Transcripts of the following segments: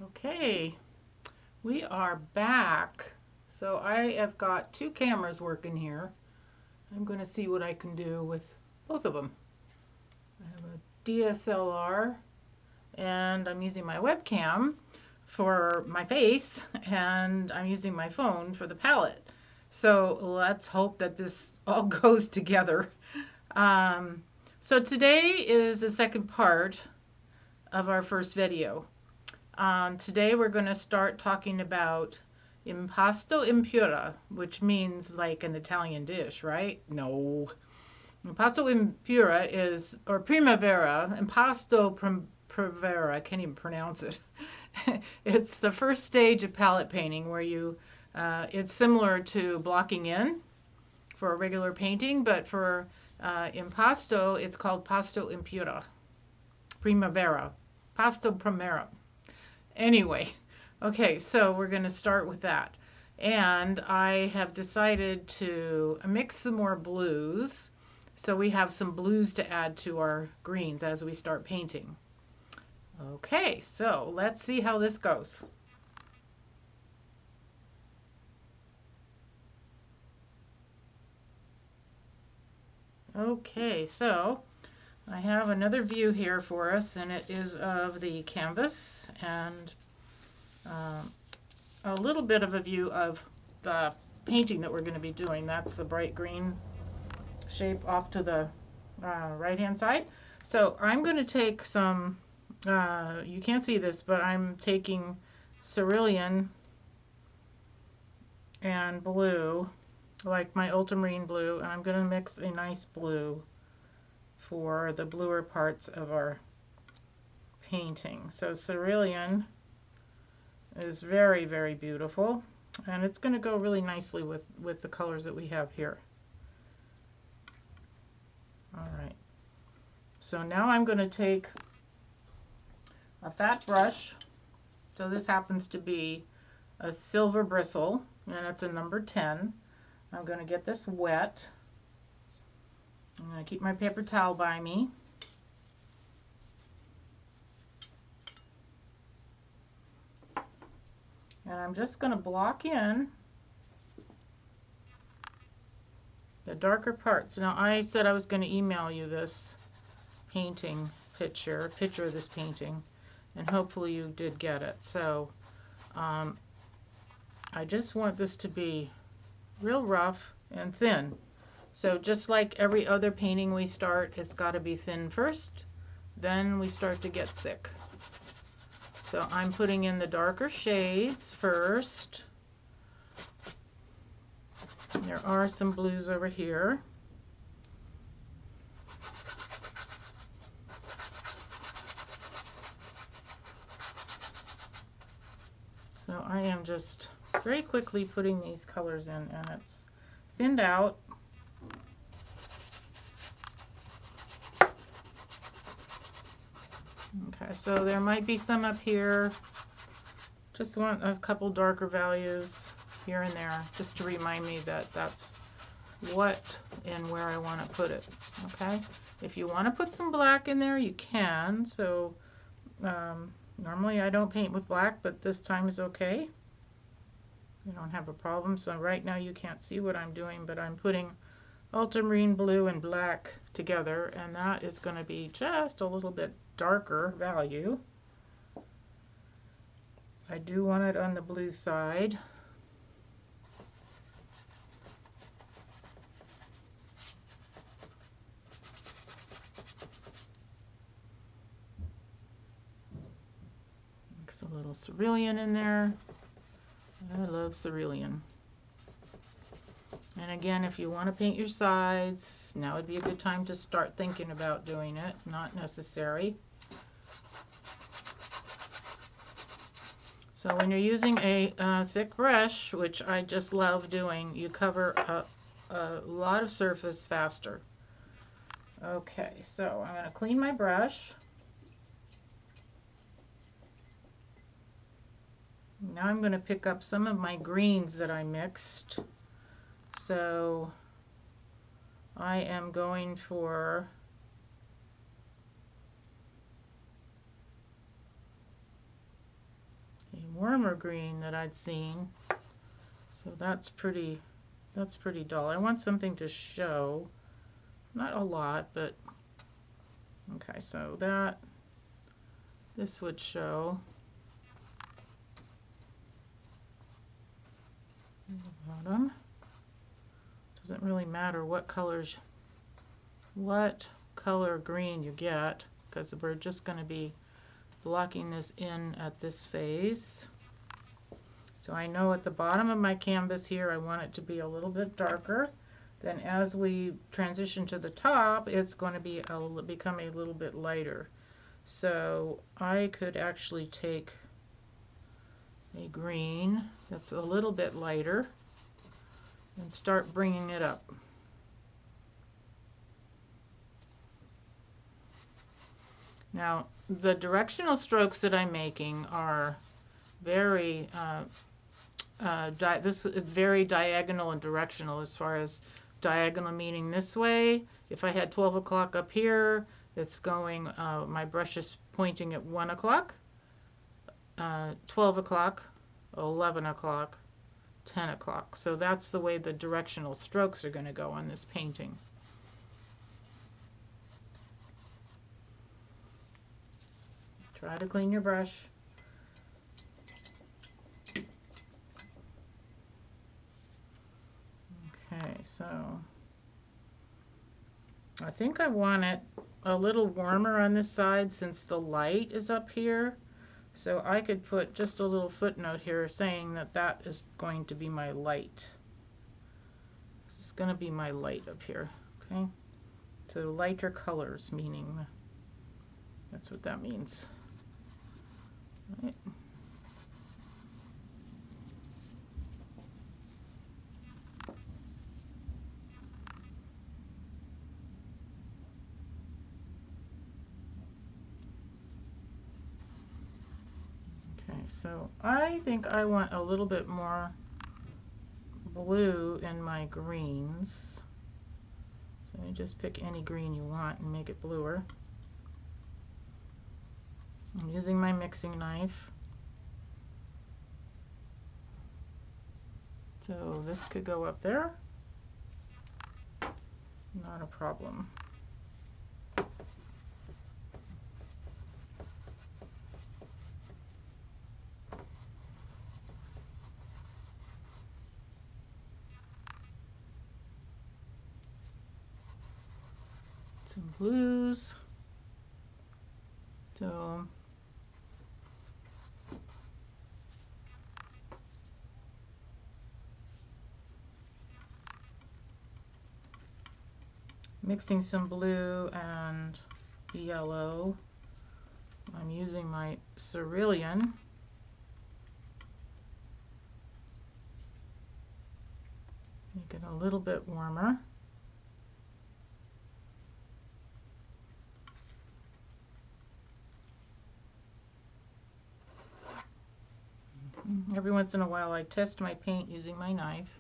Okay, we are back. So I have got two cameras working here. I'm going to see what I can do with both of them. I have a DSLR and I'm using my webcam for my face and I'm using my phone for the palette. So let's hope that this all goes together. Um, so today is the second part of our first video. Today we're going to start talking about impasto impura, which means like an Italian dish, right? No. Impasto impura is, or primavera, primavera, I can't even pronounce it. It's the first stage of palette painting where it's similar to blocking in for a regular painting, but for impasto, it's called pasto impura, primavera, pasto primavera. Anyway, okay, so we're going to start with that. And I have decided to mix some more blues. So we have some blues to add to our greens as we start painting. Okay, so let's see how this goes. Okay, so I have another view here for us, and it is of the canvas and a little bit of a view of the painting that we're going to be doing. That's the bright green shape off to the right hand side. So I'm going to take some, you can't see this, but I'm taking cerulean and blue, like my ultramarine blue, and I'm going to mix a nice blue for the bluer parts of our painting. So cerulean is very, very beautiful, and it's going to go really nicely with the colors that we have here. All right, so now I'm going to take a fat brush. So this happens to be a silver bristle, and it's a number 10. I'm going to get this wet. I'm going to keep my paper towel by me. And I'm just going to block in the darker parts. Now I said I was going to email you this painting picture of this painting, and hopefully you did get it. So I just want this to be real rough and thin. So just like every other painting we start, it's got to be thin first, then we start to get thick. So I'm putting in the darker shades first. There are some blues over here. So I am just very quickly putting these colors in, and it's thinned out. Okay, so there might be some up here. Just want a couple darker values here and there, just to remind me that that's what and where I want to put it. Okay, if you want to put some black in there, you can. So normally I don't paint with black, but this time is okay. You don't have a problem. So right now you can't see what I'm doing, but I'm putting ultramarine blue and black together, and that is going to be just a little bit darker value. I do want it on the blue side. Mix a little cerulean in there. I love cerulean. And again, if you want to paint your sides, now would be a good time to start thinking about doing it. Not necessary. So when you're using a thick brush, which I just love doing, you cover a lot of surface faster. Okay, so I'm going to clean my brush. Now I'm going to pick up some of my greens that I mixed. So I am going for a warmer green that I'd seen. So that's pretty dull. I want something to show. Not a lot, but okay, so this would show. The bottom. Doesn't really matter what color green you get, because we're just going to be blocking this in at this face. So I know at the bottom of my canvas here I want it to be a little bit darker. Then as we transition to the top, it's going to become a little bit lighter. So I could actually take a green that's a little bit lighter and start bringing it up. Now, the directional strokes that I'm making are very this is very diagonal and directional. As far as diagonal meaning this way, if I had 12 o'clock up here, it's going, my brush is pointing at 1 o'clock, 12 o'clock, 11 o'clock, 10 o'clock. So that's the way the directional strokes are going to go on this painting. Try to clean your brush. Okay, so I think I want it a little warmer on this side since the light is up here. So I could put just a little footnote here saying that that is going to be my light. This is going to be my light up here, okay? So lighter colors, meaning that's what that means. Right. Okay, so I think I want a little bit more blue in my greens. So you just pick any green you want and make it bluer. I'm using my mixing knife. So this could go up there. Not a problem. Some blues. So mixing some blue and yellow. I'm using my cerulean. Make it a little bit warmer. Every once in a while I test my paint using my knife.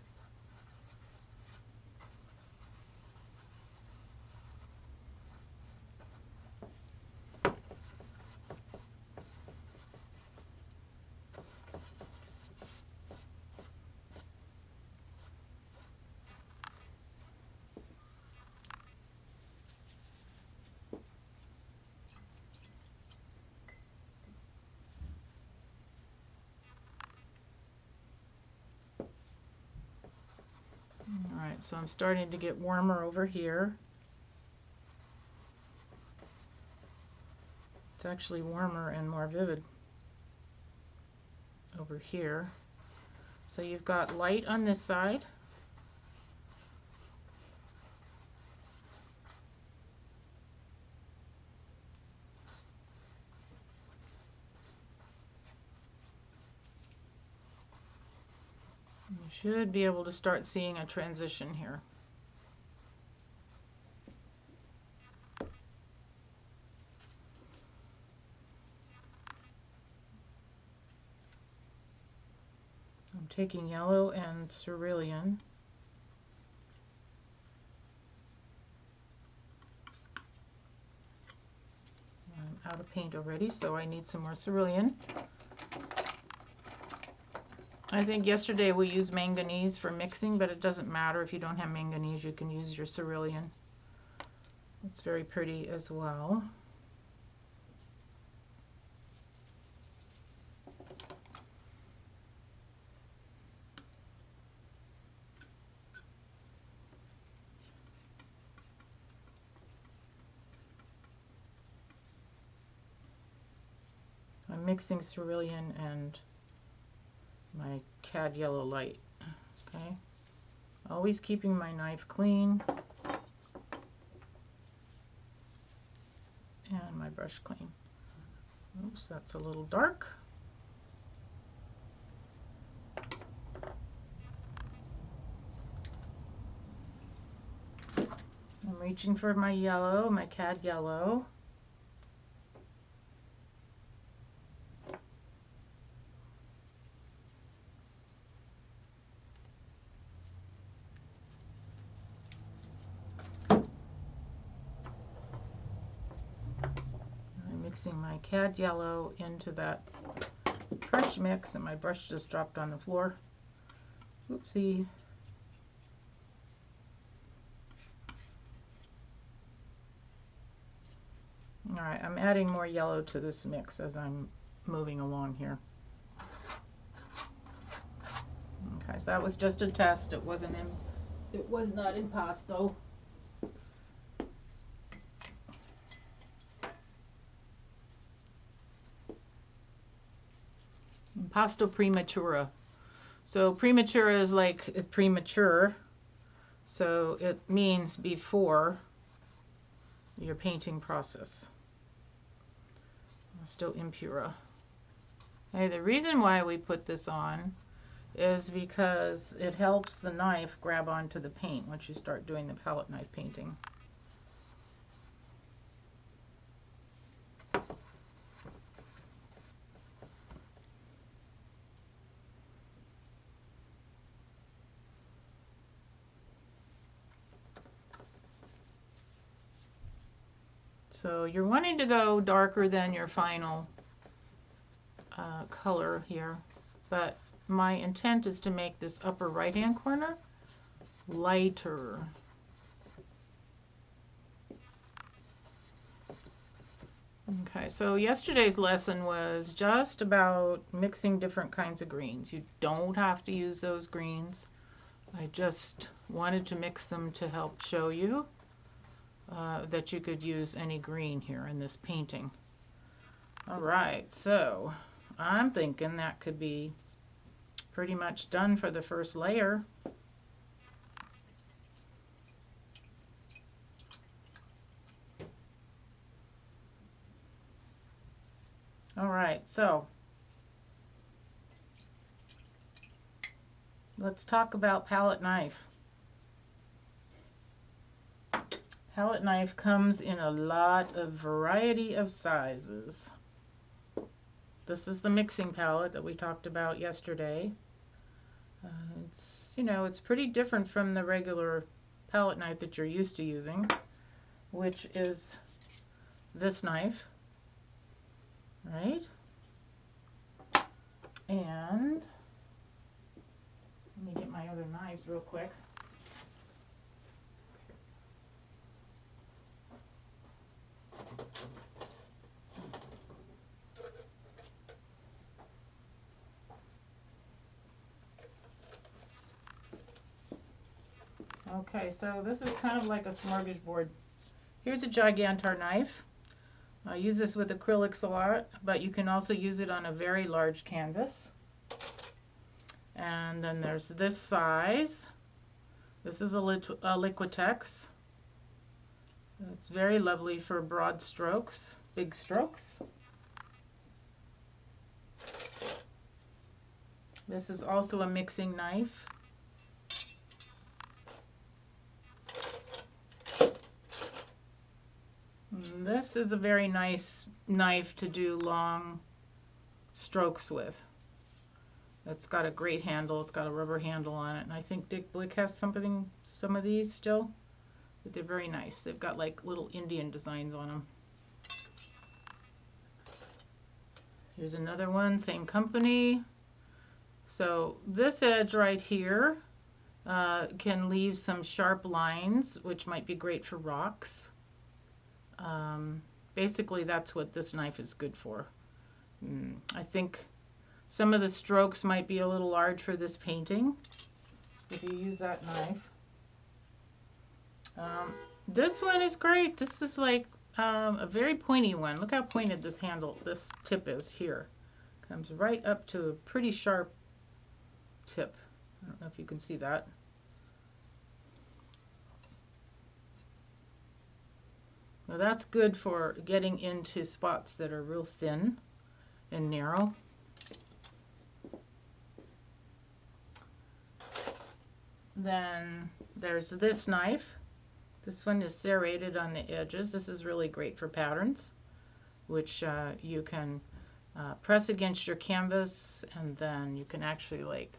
Alright, so I'm starting to get warmer over here. It's actually warmer and more vivid over here. So you've got light on this side. You should be able to start seeing a transition here. I'm taking yellow and cerulean. I'm out of paint already, so I need some more cerulean. I think yesterday we used manganese for mixing, but it doesn't matter if you don't have manganese, you can use your cerulean. It's very pretty as well. I'm mixing cerulean and my cad yellow light. Okay, always keeping my knife clean and my brush clean. Oops, that's a little dark. I'm reaching for my yellow, my cad yellow. Mixing my cad yellow into that fresh mix, and my brush just dropped on the floor. Oopsie. Alright, I'm adding more yellow to this mix as I'm moving along here. Okay, so that was just a test. It was not impasto. Impasto prematura. So prematura is like it's premature. So it means before your painting process. Still impura. Okay, the reason why we put this on is because it helps the knife grab onto the paint once you start doing the palette knife painting. So you're wanting to go darker than your final color here, but my intent is to make this upper right hand corner lighter. Okay, so yesterday's lesson was just about mixing different kinds of greens. You don't have to use those greens. I just wanted to mix them to help show you that you could use any green here in this painting. All right, so I'm thinking that could be pretty much done for the first layer. All right, so let's talk about palette knife. Palette knife comes in a lot of variety of sizes. This is the mixing palette that we talked about yesterday. It's pretty different from the regular palette knife that you're used to using, which is this knife, right? And let me get my other knives real quick. Okay, so this is kind of like a smorgasbord. Here's a Gigantar knife. I use this with acrylics a lot, but you can also use it on a very large canvas. And then there's this size. This is a Liquitex. It's very lovely for broad strokes, big strokes. This is also a mixing knife. This is a very nice knife to do long strokes with. It's got a great handle. It's got a rubber handle on it. And I think Dick Blick has some of these still. But they're very nice. They've got like little Indian designs on them. Here's another one, same company. So this edge right here can leave some sharp lines, which might be great for rocks. Basically, that's what this knife is good for. I think some of the strokes might be a little large for this painting if you use that knife. This one is great. This is like a very pointy one. Look how pointed this handle, this tip is here. Comes right up to a pretty sharp tip. I don't know if you can see that. Well, that's good for getting into spots that are real thin and narrow. Then there's this knife. This one is serrated on the edges. This is really great for patterns, which you can press against your canvas, and then you can actually like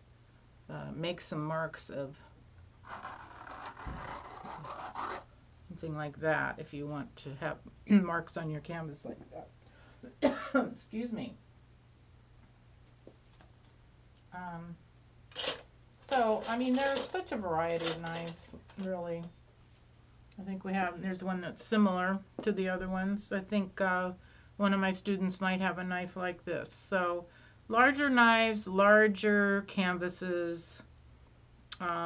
make some marks of something like that if you want to have marks on your canvas like that. Excuse me. So, I mean, there's such a variety of knives, really. I think there's one that's similar to the other ones. I think one of my students might have a knife like this. So, larger knives, larger canvases,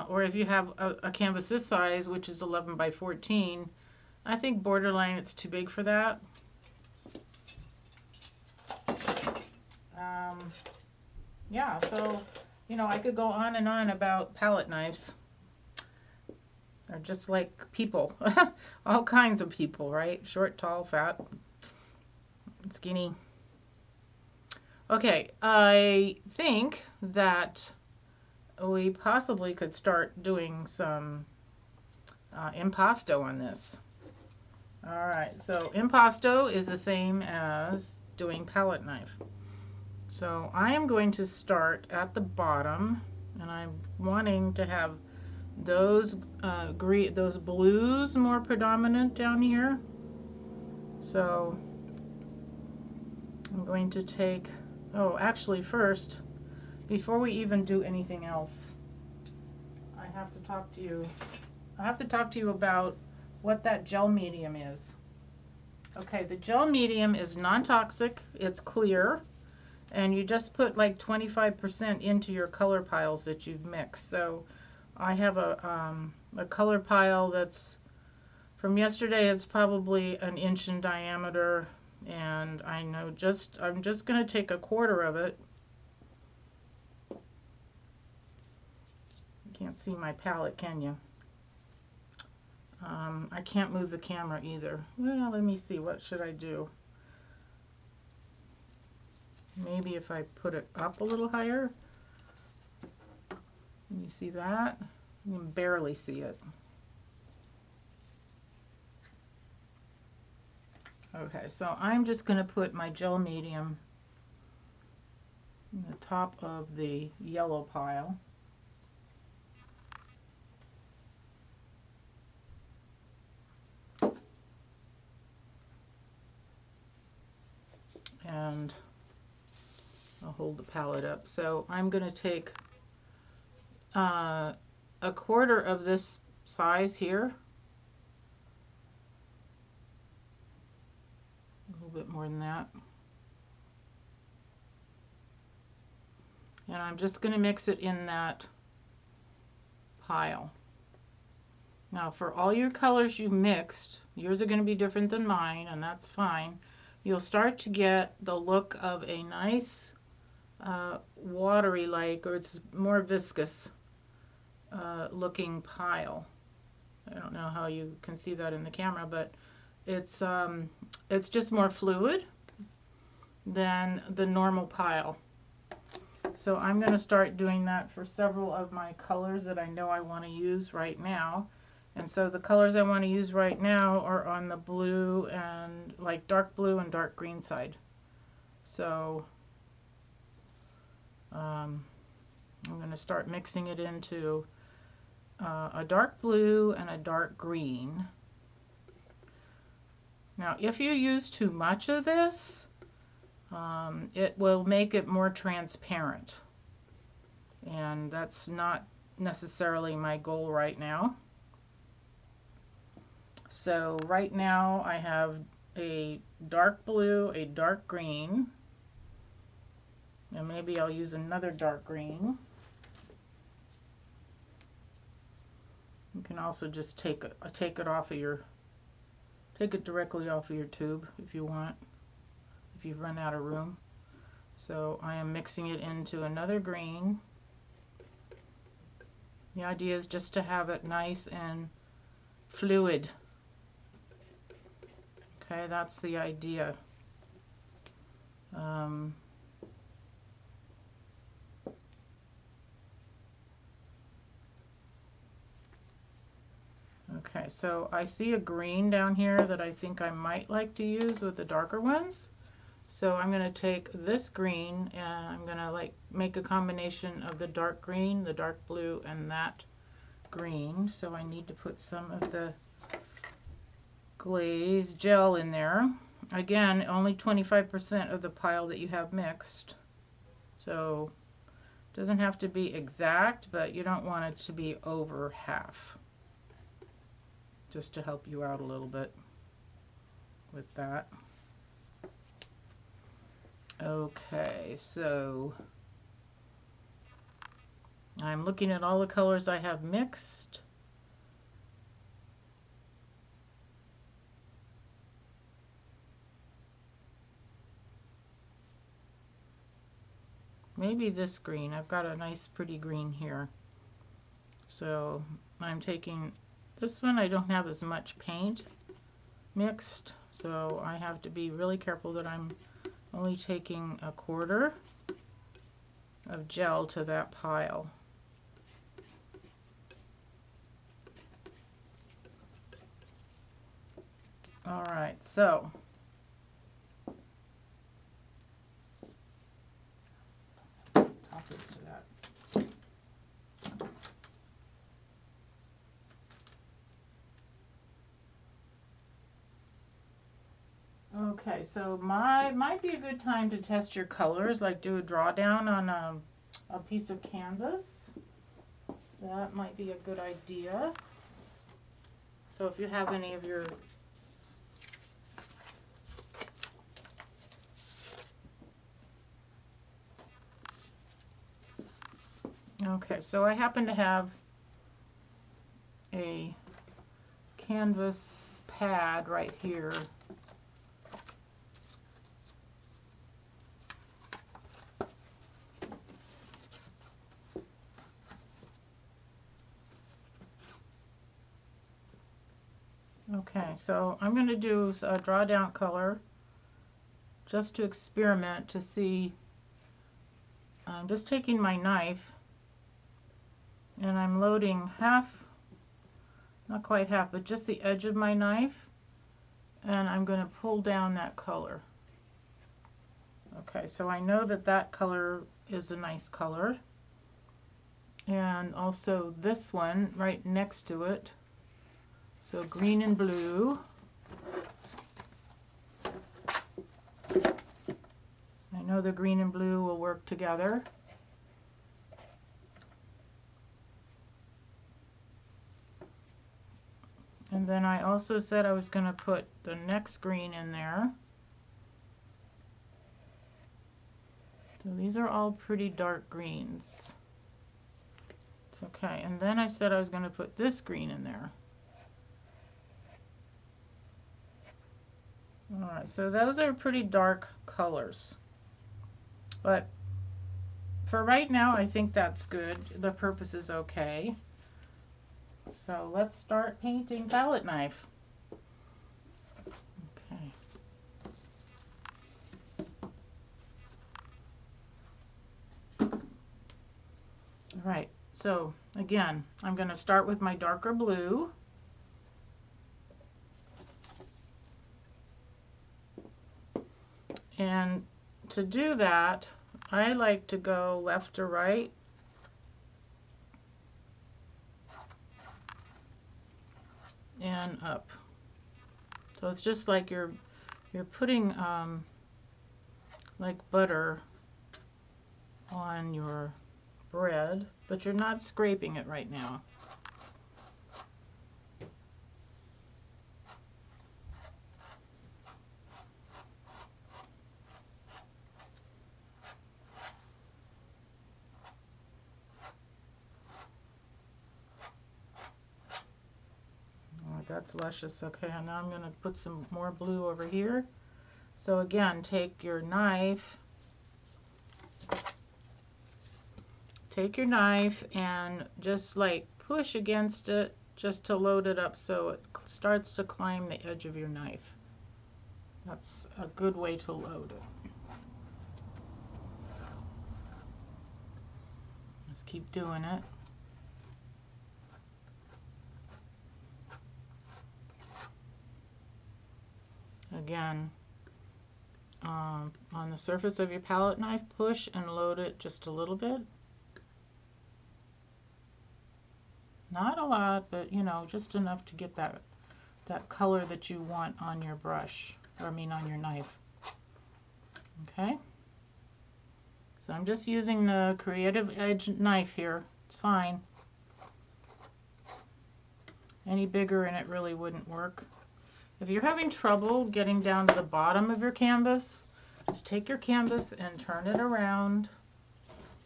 or if you have a canvas this size, which is 11 by 14, I think borderline it's too big for that. Yeah, so, you know, I could go on and on about palette knives. They're just like people. All kinds of people, right? Short, tall, fat, skinny. Okay, I think that we possibly could start doing some impasto on this. Alright, so impasto is the same as doing palette knife. So I am going to start at the bottom, and I'm wanting to have those those blues more predominant down here. So I'm going to take, oh, actually first, before we even do anything else, I have to talk to you. I have to talk to you about what that gel medium is. Okay, the gel medium is non-toxic, it's clear, and you just put like 25% into your color piles that you've mixed. So I have a color pile that's from yesterday. It's probably an inch in diameter, and I'm just going to take a quarter of it. You can't see my palette, can you? I can't move the camera either. Well, let me see. What should I do? Maybe if I put it up a little higher. Can you see that? You can barely see it. Okay, so I'm just going to put my gel medium in the top of the yellow pile. And I'll hold the palette up. So I'm going to take a quarter of this size here. A little bit more than that. And I'm just going to mix it in that pile. Now for all your colors you mixed, yours are going to be different than mine, and that's fine. You'll start to get the look of a nice watery like, or it's more viscous looking pile. I don't know how you can see that in the camera, but it's just more fluid than the normal pile. So I'm going to start doing that for several of my colors that I know I want to use right now. And so the colors I want to use right now are on the blue and like dark blue and dark green side. So I'm going to start mixing it into a dark blue and a dark green. Now if you use too much of this, it will make it more transparent. and that's not necessarily my goal right now. So right now I have a dark blue, a dark green, and maybe I'll use another dark green. You can also just take it directly off of your tube if you want, if you've run out of room. So I am mixing it into another green. The idea is just to have it nice and fluid. Okay, that's the idea. Okay, so I see a green down here that I think I might like to use with the darker ones. So I'm going to take this green and I'm going to like make a combination of the dark green, the dark blue, and that green. So I need to put some of the glaze gel in there. Again, only 25% of the pile that you have mixed. So it doesn't have to be exact, but you don't want it to be over half. Just to help you out a little bit with that. Okay, so I'm looking at all the colors I have mixed. Maybe this green. I've got a nice pretty green here. So I'm taking this one. I don't have as much paint mixed, so I have to be really careful that I'm only taking a quarter of gel to that pile. All right, so top this to that. Okay, so might be a good time to test your colors, like do a drawdown on a piece of canvas. That might be a good idea. So if you have any of your Okay, so I happen to have a canvas pad right here. Okay, so I'm going to do a draw down color just to experiment to see. I'm just taking my knife and I'm loading half, not quite half, but just the edge of my knife, and I'm going to pull down that color. Okay, so I know that that color is a nice color, and also this one right next to it. So green and blue. I know the green and blue will work together. And then I also said I was going to put the next green in there. So these are all pretty dark greens. It's okay. And then I said I was going to put this green in there. Alright, so those are pretty dark colors. But for right now, I think that's good. The purpose is okay. So let's start painting palette knife. Okay. Alright, so again, I'm going to start with my darker blue. And to do that, I like to go left to right. And up. So it's just like you're putting like butter on your spread, but you're not scraping it right now. Oh, that's luscious. Okay, and now I'm going to put some more blue over here. So again, take your knife and just like push against it just to load it up so it starts to climb the edge of your knife. That's a good way to load it. Just keep doing it. Again, on the surface of your palette knife, push and load it just a little bit. Not a lot, but you know, just enough to get that color that you want on your brush, or I mean on your knife. Okay? So I'm just using the Creative Edge knife here. It's fine. Any bigger and it really wouldn't work. If you're having trouble getting down to the bottom of your canvas, just take your canvas and turn it around,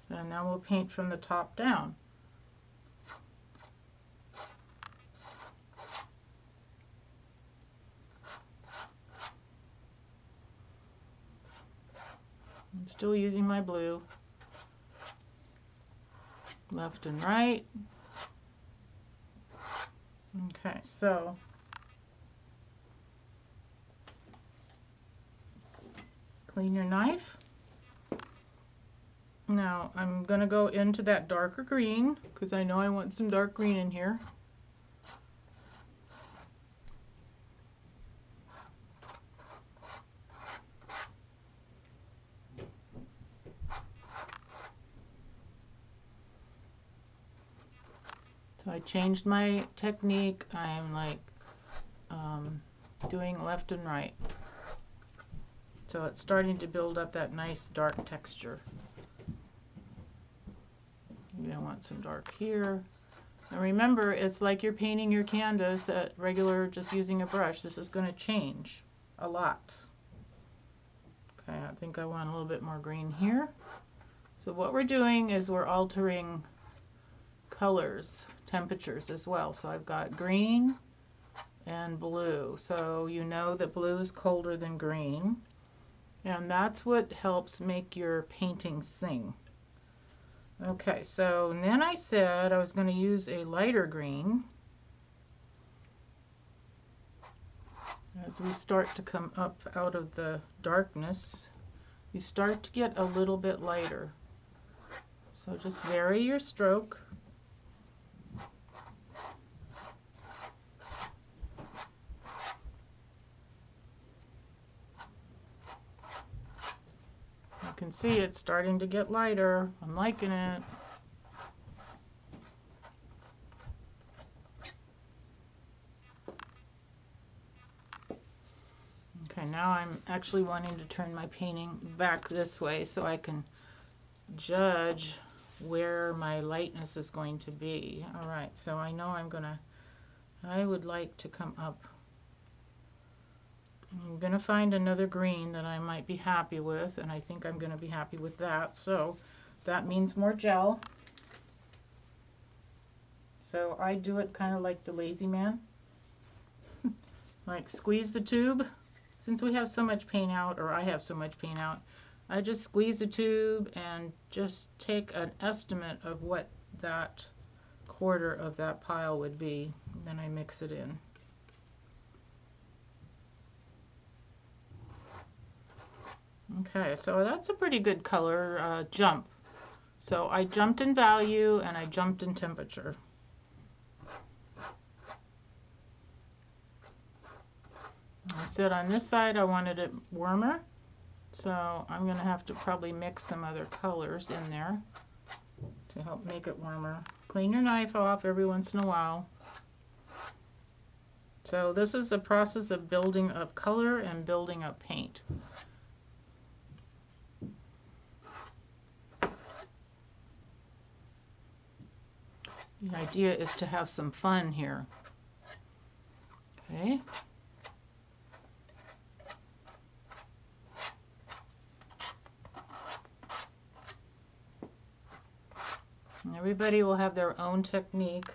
and now we'll paint from the top down. I'm still using my blue. Left and right. Okay, so clean your knife. Now I'm going to go into that darker green because I know I want some dark green in here. So I changed my technique. I'm like doing left and right. So it's starting to build up that nice dark texture. Maybe I want some dark here. And remember, it's like you're painting your canvas at regular, just using a brush. This is going to change a lot. Okay, I think I want a little bit more green here. So what we're doing is we're altering colors, temperatures as well. So I've got green and blue. So you know that blue is colder than green. And that's what helps make your painting sing. Okay, so and then I said I was going to use a lighter green as we start to come up out of the darkness. You start to get a little bit lighter. So just vary your stroke. You can see it's starting to get lighter. I'm liking it. Okay, now I'm actually wanting to turn my painting back this way so I can judge where my lightness is going to be. All right, so I know I would like to come up. I'm going to find another green that I might be happy with, and I think I'm going to be happy with that. So that means more gel. So I do it kind of like the lazy man. Like squeeze the tube. Since we have so much paint out, or I have so much paint out, I just squeeze the tube and just take an estimate of what that quarter of that pile would be. Then I mix it in. Okay, so that's a pretty good color jump. So I jumped in value and I jumped in temperature. I said on this side I wanted it warmer, so I'm going to have to probably mix some other colors in there to help make it warmer. Clean your knife off every once in a while. So this is a process of building up color and building up paint. The idea is to have some fun here. Okay. And everybody will have their own technique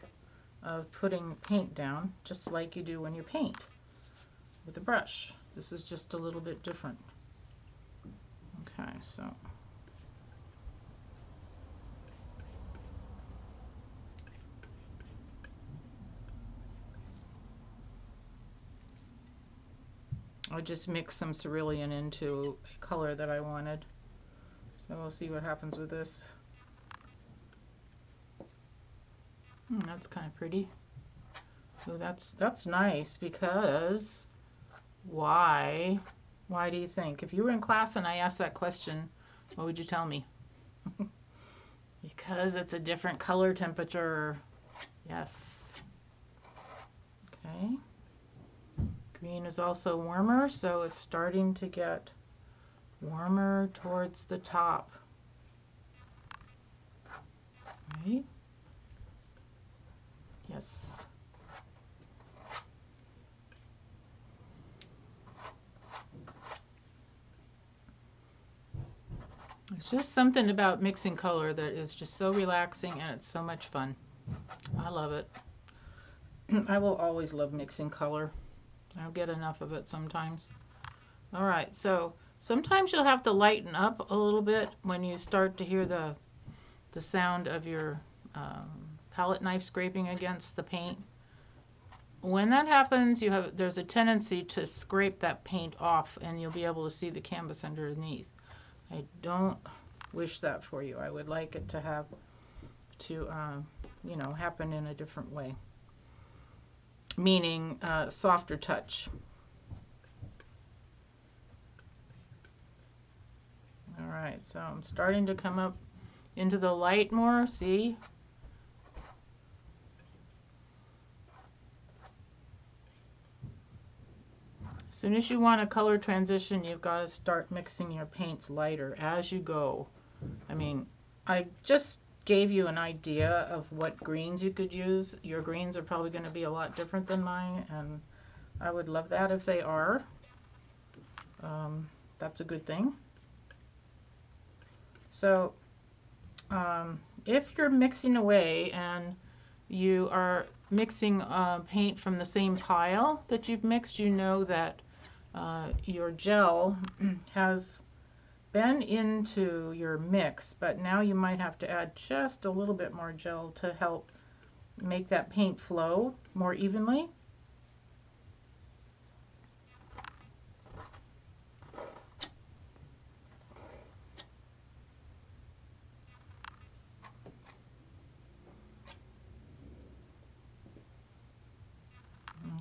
of putting paint down, just like you do when you paint with a brush. This is just a little bit different. Okay, so I just mixed some cerulean into a color that I wanted. So we'll see what happens with this. That's kind of pretty. So that's nice, because why do you think? If you were in class and I asked that question, what would you tell me? Because it's a different color temperature. Yes. Okay. Green is also warmer, so it's starting to get warmer towards the top. Right? Yes. It's just something about mixing color that is just so relaxing, and it's so much fun. I love it. I will always love mixing color. I don't get enough of it sometimes. All right, so sometimes you'll have to lighten up a little bit when you start to hear the sound of your palette knife scraping against the paint. When that happens, there's a tendency to scrape that paint off, and you'll be able to see the canvas underneath. I don't wish that for you. I would like it to happen in a different way, meaning softer touch. All right, so I'm starting to come up into the light more, see? As soon as you want a color transition, you've got to start mixing your paints lighter as you go. I mean, I just gave you an idea of what greens you could use. Your greens are probably going to be a lot different than mine, and I would love that if they are. That's a good thing. So if you're mixing away and you are mixing paint from the same pile that you've mixed, you know that your gel has been into your mix, but now you might have to add just a little bit more gel to help make that paint flow more evenly.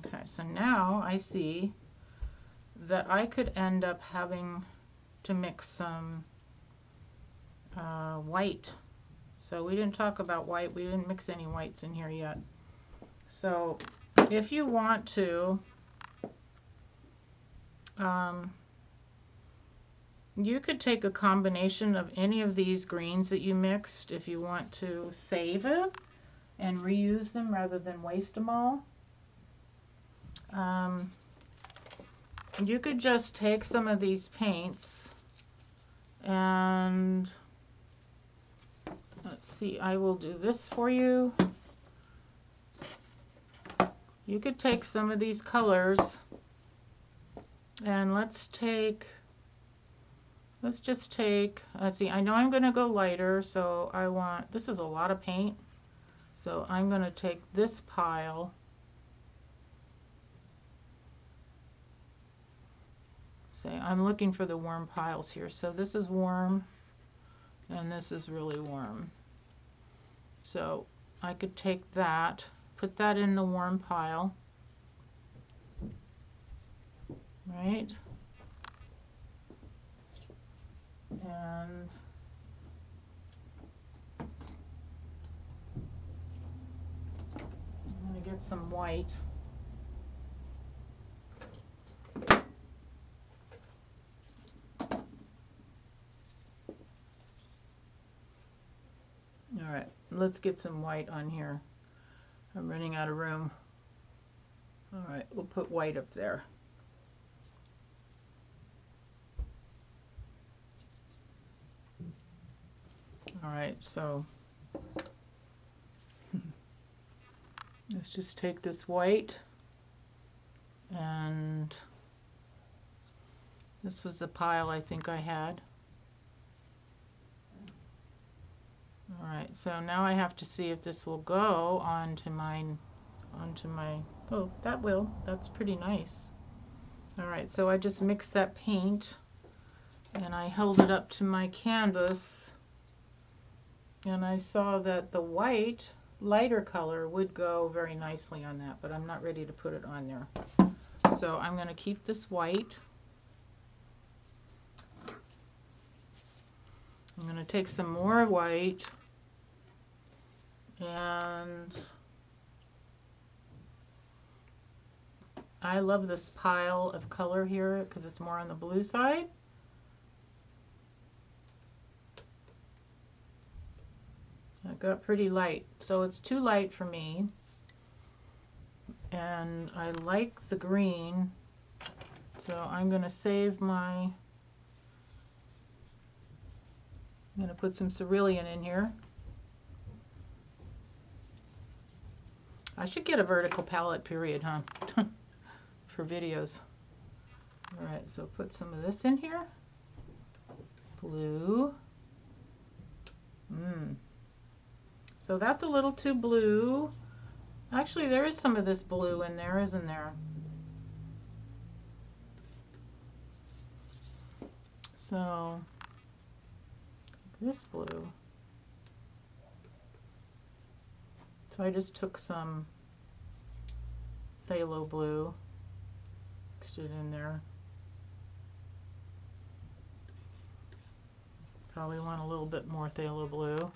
Okay, so now I see that I could end up having to mix some white. So we didn't talk about white. We didn't mix any whites in here yet. So if you want to, you could take a combination of any of these greens that you mixed if you want to save it and reuse them rather than waste them all. You could just take some of these paints and let's see, I will do this for you. You could take some of these colors and let's just take, let's see, I know I'm going to go lighter, so this is a lot of paint, so I'm going to take this pile. Say, I'm looking for the warm piles here. So this is warm and this is really warm. So I could take that, put that in the warm pile, right? And I'm going to get some white. All right, let's get some white on here. I'm running out of room. All right, we'll put white up there. All right, so let's just take this white, and this was the pile I think I had. All right, so now I have to see if this will go onto my, oh, that will. That's pretty nice. All right, so I just mixed that paint, and I held it up to my canvas, and I saw that the white, lighter color would go very nicely on that, but I'm not ready to put it on there. So I'm going to keep this white. I'm going to take some more white, and I love this pile of color here because it's more on the blue side. I got pretty light, so it's too light for me, and I like the green, so I'm going to save my, I'm going to put some cerulean in here. I should get a vertical palette, period, huh? For videos. All right, so put some of this in here. Blue. So that's a little too blue. Actually, there is some of this blue in there, isn't there? So this blue. So I just took some phthalo blue, mixed it in there. Probably want a little bit more phthalo blue.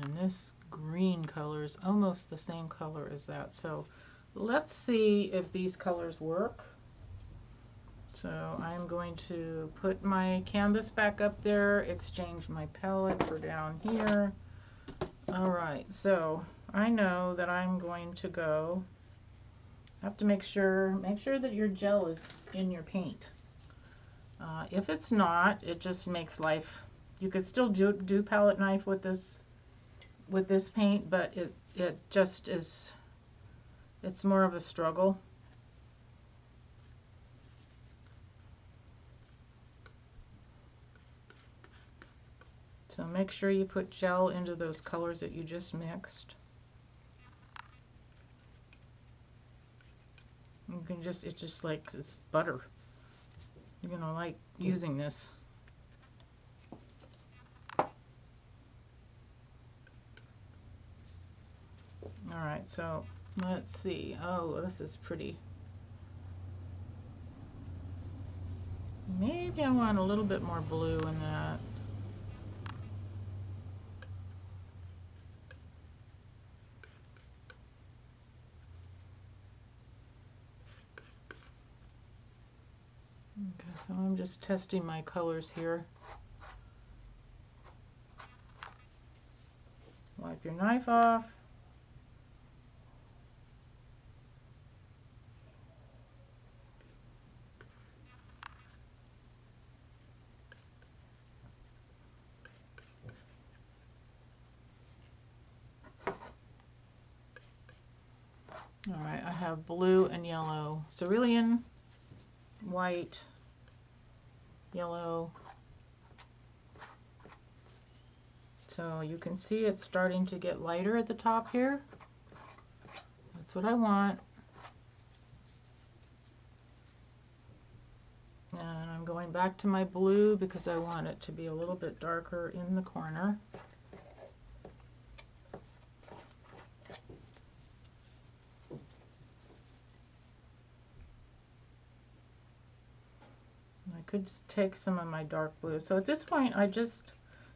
And this green color is almost the same color as that. So let's see if these colors work. So I'm going to put my canvas back up there, exchange my palette for down here. All right, so I know that I'm going to go, have to make sure that your gel is in your paint. If it's not, it just makes life, you could still do palette knife with this paint, but it just is, it's more of a struggle. So make sure you put gel into those colors that you just mixed. You can just, it's just like, it's butter. You're gonna like using this. Alright, so let's see. Oh, this is pretty. Maybe I want a little bit more blue in that. Okay, so I'm just testing my colors here. Wipe your knife off. Alright, I have blue and yellow. Cerulean, white, yellow. So you can see it's starting to get lighter at the top here. That's what I want. And I'm going back to my blue because I want it to be a little bit darker in the corner. I could take some of my dark blue. So at this point, I just,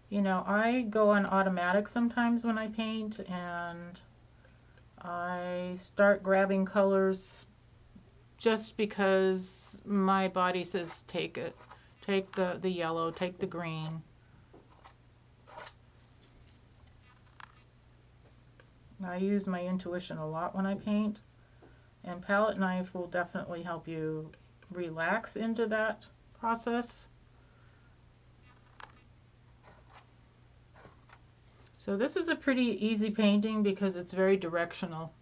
you know, I go on automatic sometimes when I paint, and I start grabbing colors just because my body says take it. Take the yellow, take the green. I use my intuition a lot when I paint, and palette knife will definitely help you relax into that process. So this is a pretty easy painting because it's very directional.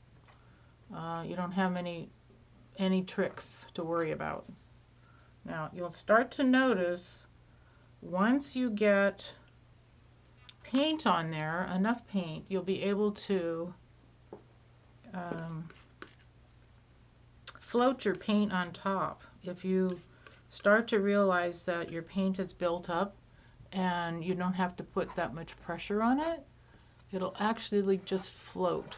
You don't have any tricks to worry about. Now you'll start to notice once you get paint on there, enough paint, you'll be able to float your paint on top. If you start to realize that your paint is built up and you don't have to put that much pressure on it, it'll actually just float.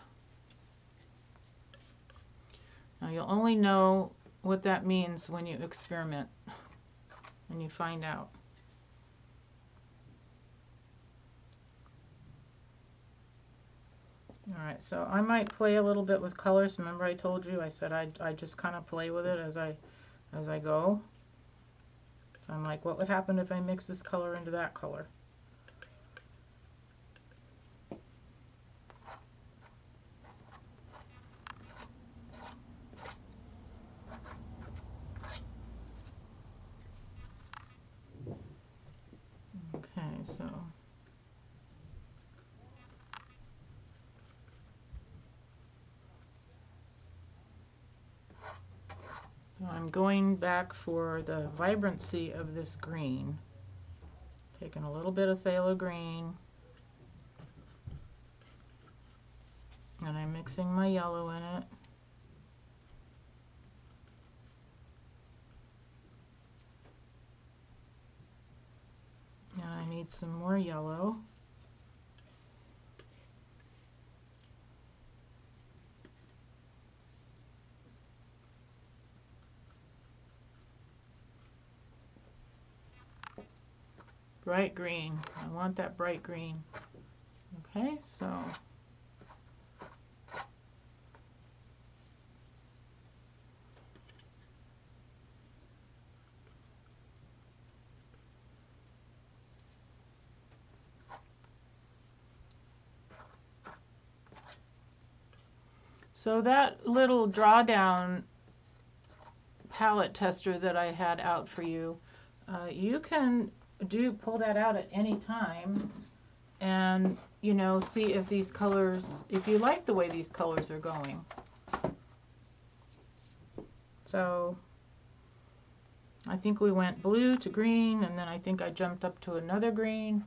Now you'll only know what that means when you experiment and you find out. Alright, so I might play a little bit with colors. Remember I told you, I said I just kind of play with it as I go. So I'm like, what would happen if I mix this color into that color? Okay, so I'm going back for the vibrancy of this green. Taking a little bit of phthalo green, and I'm mixing my yellow in it. And I need some more yellow. Bright green. I want that bright green. Okay, so that little drawdown palette tester that I had out for you, you can pull that out at any time and see if these colors, if you like the way these colors are going. So I think we went blue to green, and then I think I jumped up to another green.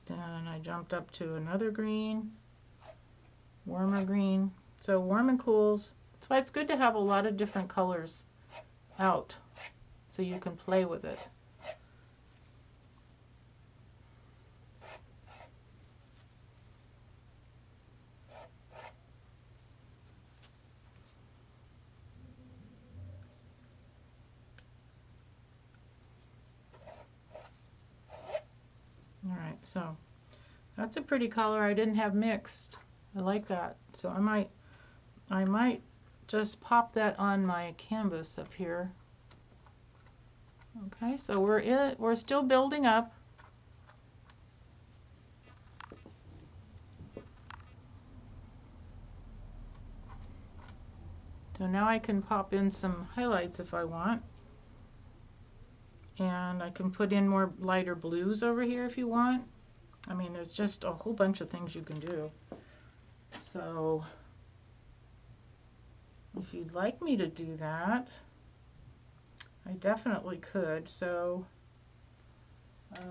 Then I jumped up to another green, warmer green. So warm and cools. That's why it's good to have a lot of different colors out so you can play with it. Alright, so that's a pretty color I didn't have mixed. I like that. So I might just pop that on my canvas up here. Okay, so we're still building up. So now I can pop in some highlights if I want. And I can put in more lighter blues over here if you want. I mean, there's just a whole bunch of things you can do. So if you'd like me to do that, I definitely could. So wait.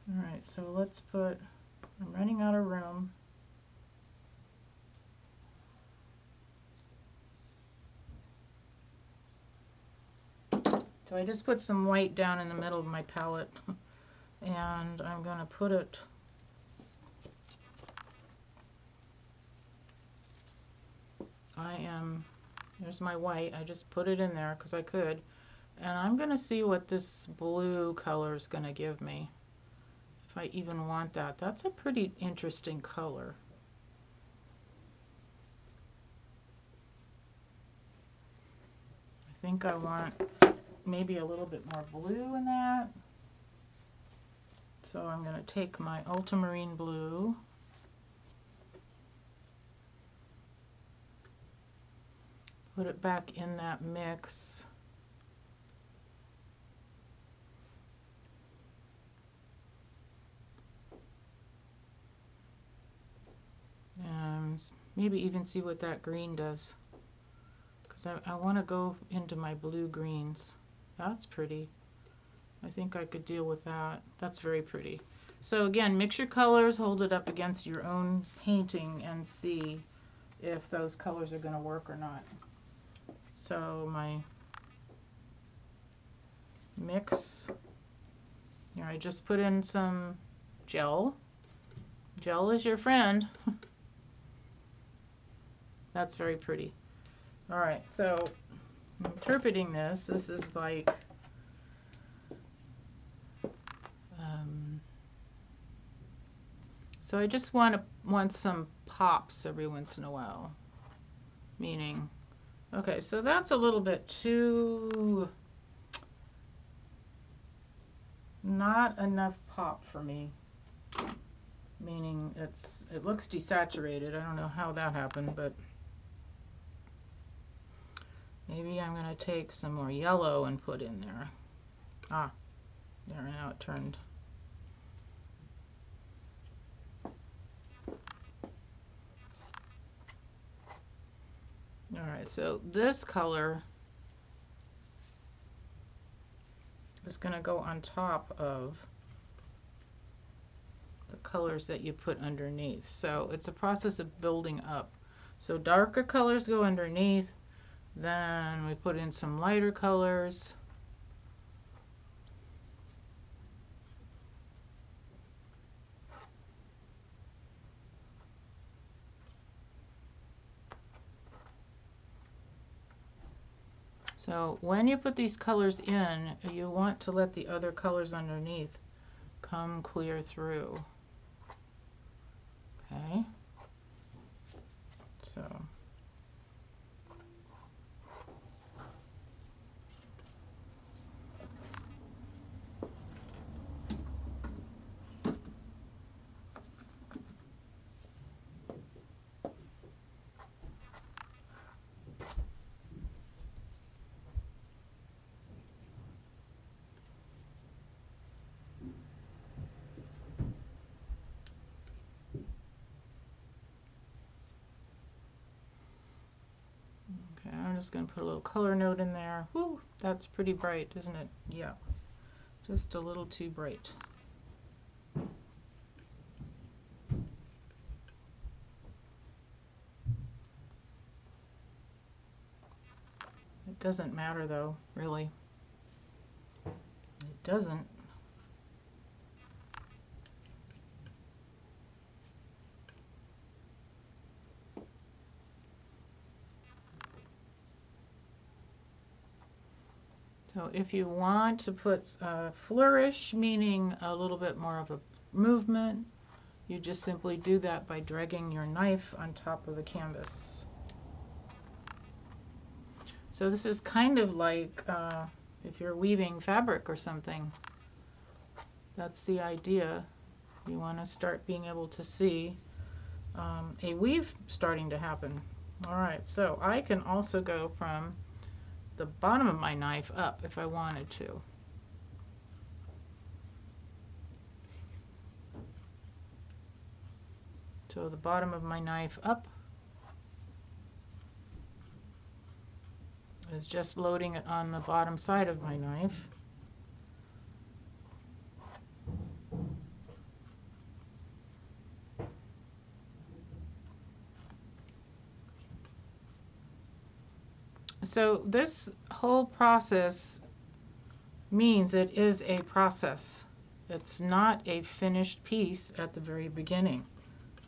All right, so let's put, I'm running out of room. So I just put some white down in the middle of my palette, and I'm going to put it there's my white. I just put it in there because I could, and I'm going to see what this blue color is going to give me. if I even want that. That's a pretty interesting color. I think I want maybe a little bit more blue in that. So I'm going to take my ultramarine blue, put it back in that mix. And maybe even see what that green does. Because I want to go into my blue greens. That's pretty. I think I could deal with that. That's very pretty. So again, mix your colors, hold it up against your own painting and see if those colors are going to work or not. So my mix, here I just put in some gel. Gel is your friend. That's very pretty. All right, so interpreting this is like so I just want some pops every once in a while. Meaning, okay, so that's a little bit too, not enough pop for me. Meaning it looks desaturated. I don't know how that happened, but maybe I'm going to take some more yellow and put in there. Ah, there, now it turned. Alright, so this color is going to go on top of the colors that you put underneath. So it's a process of building up. So darker colors go underneath, then we put in some lighter colors. So when you put these colors in, you want to let the other colors underneath come clear through. Okay, so I'm just going to put a little color note in there. Whew, that's pretty bright, isn't it? Yeah, just a little too bright. It doesn't matter though, really. It doesn't. So if you want to put flourish, meaning a little bit more of a movement, you just simply do that by dragging your knife on top of the canvas. So this is kind of like if you're weaving fabric or something. That's the idea. You want to start being able to see a weave starting to happen. All right, so I can also go from the bottom of my knife up if I wanted to. So the bottom of my knife up is just loading it on the bottom side of my knife. So this whole process means it is a process. It's not a finished piece at the very beginning,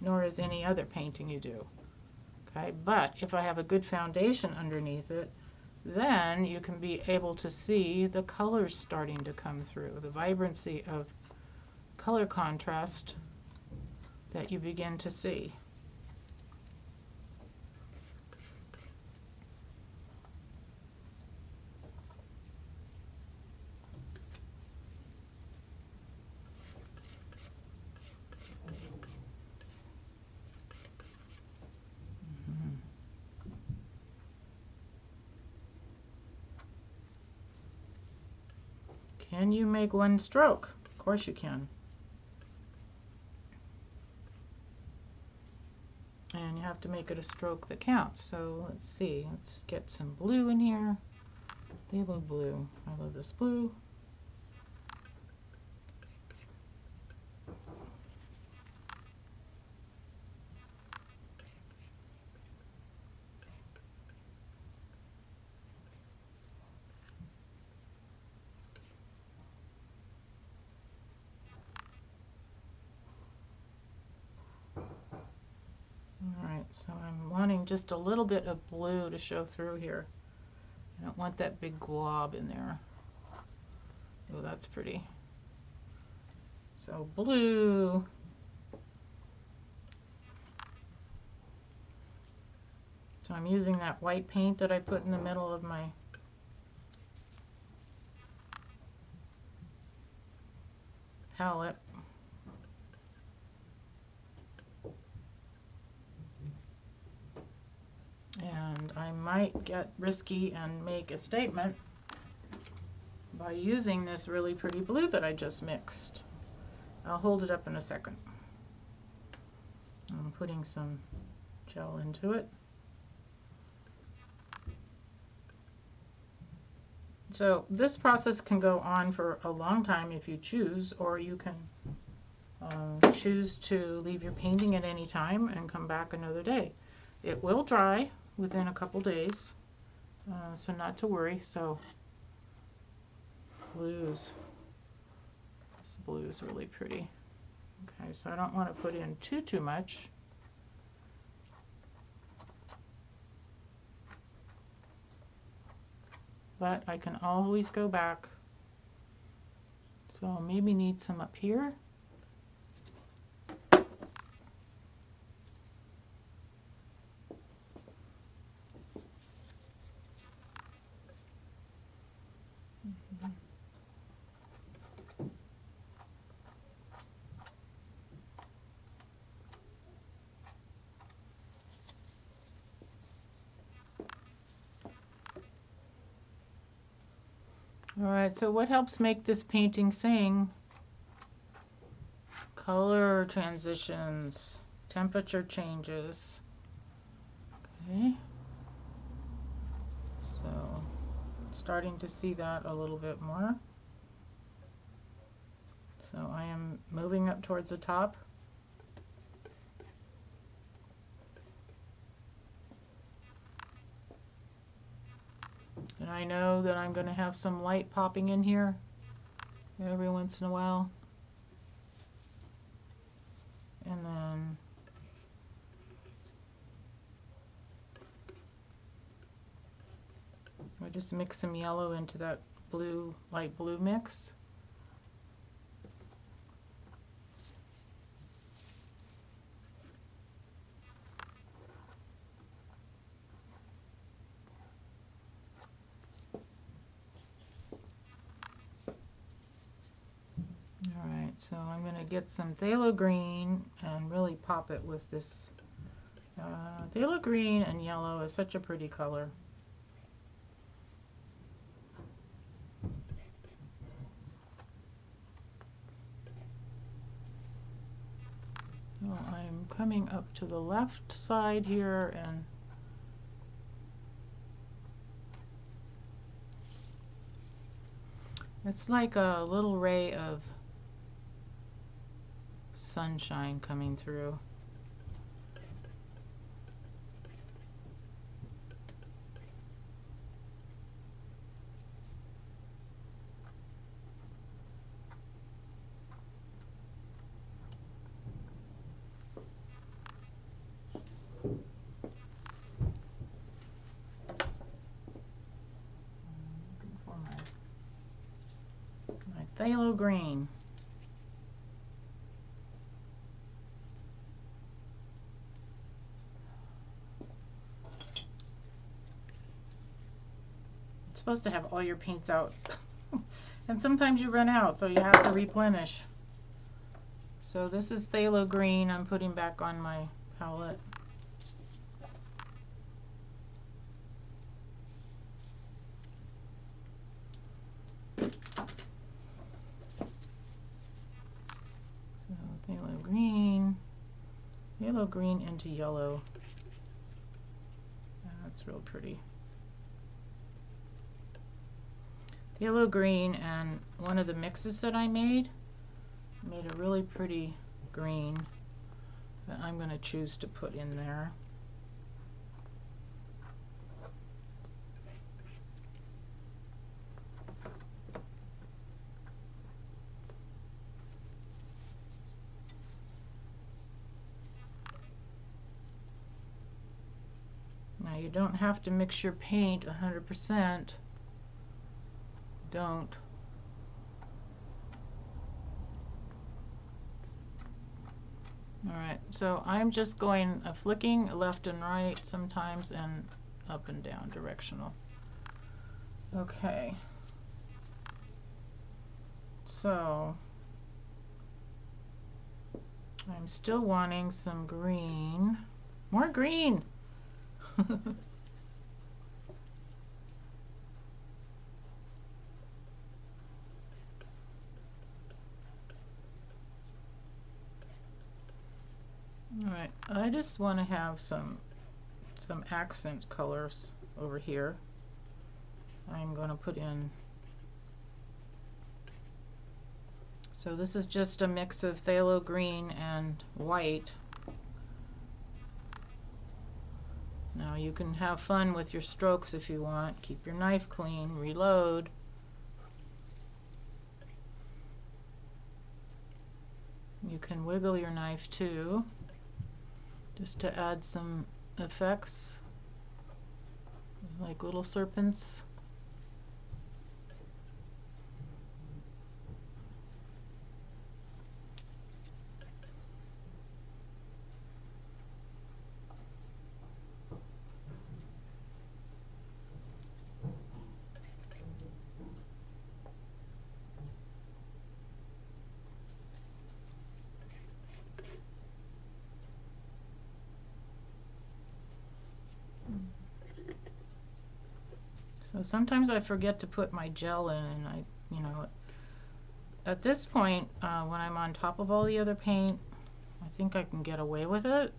nor is any other painting you do. Okay, but if I have a good foundation underneath it, then you can be able to see the colors starting to come through, the vibrancy of color contrast that you begin to see. Can you make one stroke? Of course you can. And you have to make it a stroke that counts. So let's see, let's get some blue in here. Phthalo blue. I love this blue. Alright, so I'm wanting just a little bit of blue to show through here. I don't want that big glob in there. Oh, that's pretty. So blue. So I'm using that white paint that I put in the middle of my palette. And I might get risky and make a statement by using this really pretty blue that I just mixed. I'll hold it up in a second. I'm putting some gel into it. So this process can go on for a long time if you choose, or you can choose to leave your painting at any time and come back another day. It will dry within a couple days, so not to worry. So blues, this blue is really pretty. Okay, so I don't want to put in too much. But I can always go back. So I'll maybe need some up here. Alright, so what helps make this painting sing? Color transitions, temperature changes. Okay, so starting to see that a little bit more. So I am moving up towards the top. And I know that I'm going to have some light popping in here every once in a while. And then I just mix some yellow into that blue, light blue mix. Alright, so I'm going to get some phthalo green and really pop it with this. Phthalo green and yellow is such a pretty color. So I'm coming up to the left side here, and it's like a little ray of sunshine coming through. Looking for my phthalo green. supposed to have all your paints out. And sometimes you run out, so you have to replenish. So this is phthalo green I'm putting back on my palette. So phthalo green into yellow. That's real pretty. Phthalo green and one of the mixes that I made a really pretty green that I'm going to choose to put in there. Now you don't have to mix your paint 100%. Don't. Alright, so I'm just going flicking left and right sometimes and up and down directional. Okay. So I'm still wanting some green. More green! Alright, I just want to have some accent colors over here. I'm going to put in, so this is just a mix of phthalo green and white. Now you can have fun with your strokes if you want. Keep your knife clean, reload. You can wiggle your knife too, just to add some effects, like little serpents. So sometimes I forget to put my gel in, and you know, at this point, when I'm on top of all the other paint, I think I can get away with it.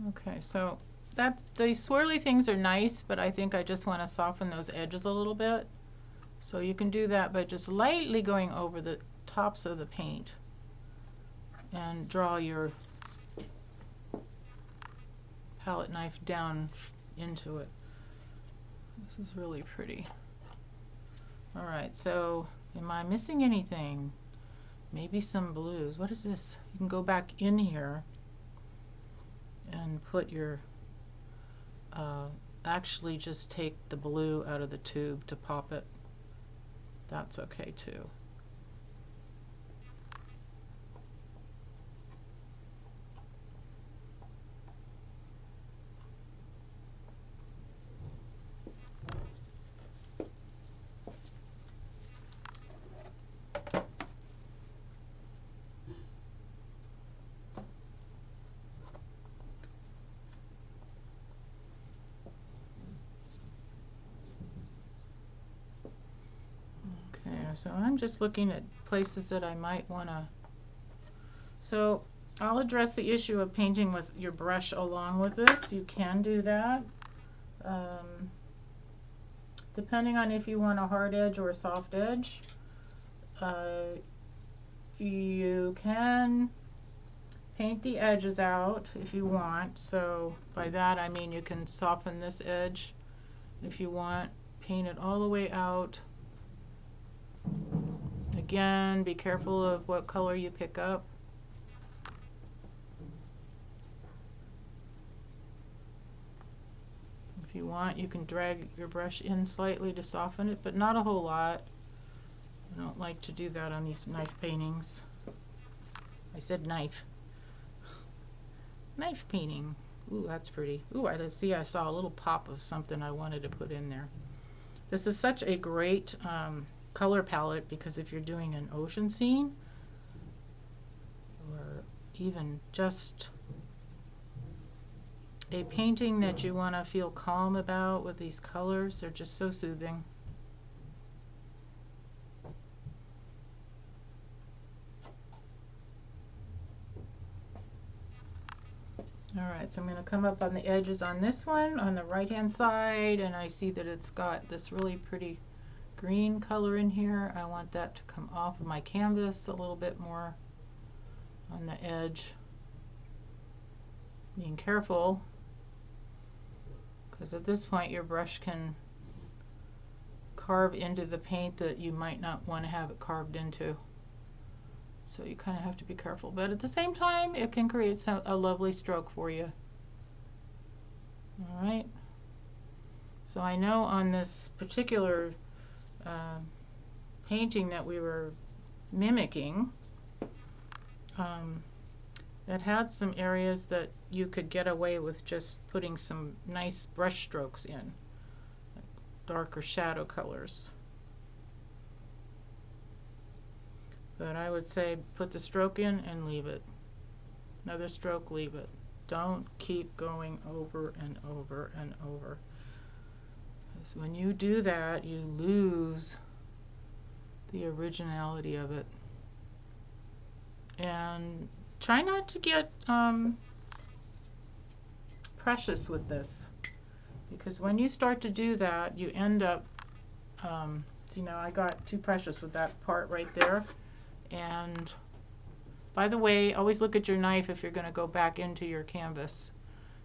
Okay, so these swirly things are nice, but I think I just want to soften those edges a little bit. So you can do that by just lightly going over the tops of the paint and draw your palette knife down into it. This is really pretty. Alright, so am I missing anything? Maybe some blues. What is this? You can go back in here and put your, actually just take the blue out of the tube to pop it. That's okay too. So I'm just looking at places that I might want to, so I'll address the issue of painting with your brush along with this. You can do that. Depending on if you want a hard edge or a soft edge, you can paint the edges out if you want. So by that I mean you can soften this edge if you want, paint it all the way out. Again, be careful of what color you pick up. If you want, you can drag your brush in slightly to soften it, but not a whole lot. I don't like to do that on these knife paintings. I said knife. Knife painting. Ooh, that's pretty. Ooh, I saw a little pop of something I wanted to put in there. This is such a great color palette, because if you're doing an ocean scene, or even just a painting that you want to feel calm about with these colors, they're just so soothing. Alright, so I'm going to come up on the edges on this one on the right hand side, and I see that it's got this really pretty green color in here. I want that to come off of my canvas a little bit more on the edge. Being careful, because at this point your brush can carve into the paint that you might not want to have it carved into. So you kind of have to be careful, but at the same time it can create a lovely stroke for you. Alright, so I know on this particular painting that we were mimicking, that had some areas that you could get away with just putting some nice brush strokes in, like darker shadow colors. But I would say put the stroke in and leave it. Another stroke, leave it. Don't keep going over and over and over. Because when you do that, you lose the originality of it. And try not to get precious with this, because when you start to do that, you end up, you know, I got too precious with that part right there. And by the way, always look at your knife if you're going to go back into your canvas.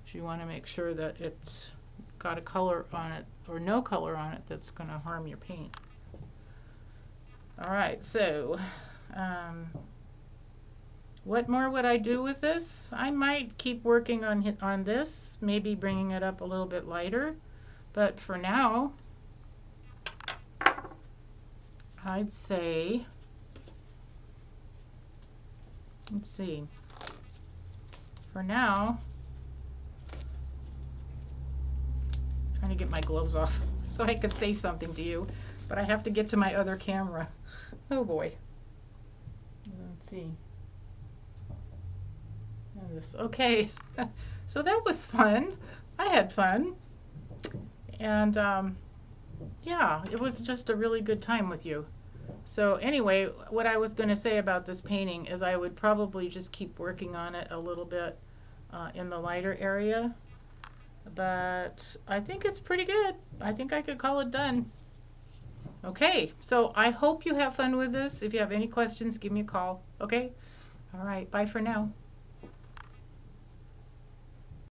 So you want to make sure that it's got a color on it or no color on it that's going to harm your paint. Alright, so what more would I do with this? I might keep working on this, maybe bringing it up a little bit lighter, but for now I'd say, let's see, for now, I'm trying to get my gloves off so I could say something to you, but I have to get to my other camera. Oh boy. Let's see. Okay, so that was fun. I had fun, and yeah, it was just a really good time with you. So anyway, what I was going to say about this painting is I would probably just keep working on it a little bit in the lighter area, but I think it's pretty good. I think I could call it done. Okay, so I hope you have fun with this. If you have any questions, give me a call. Okay? All right, bye for now.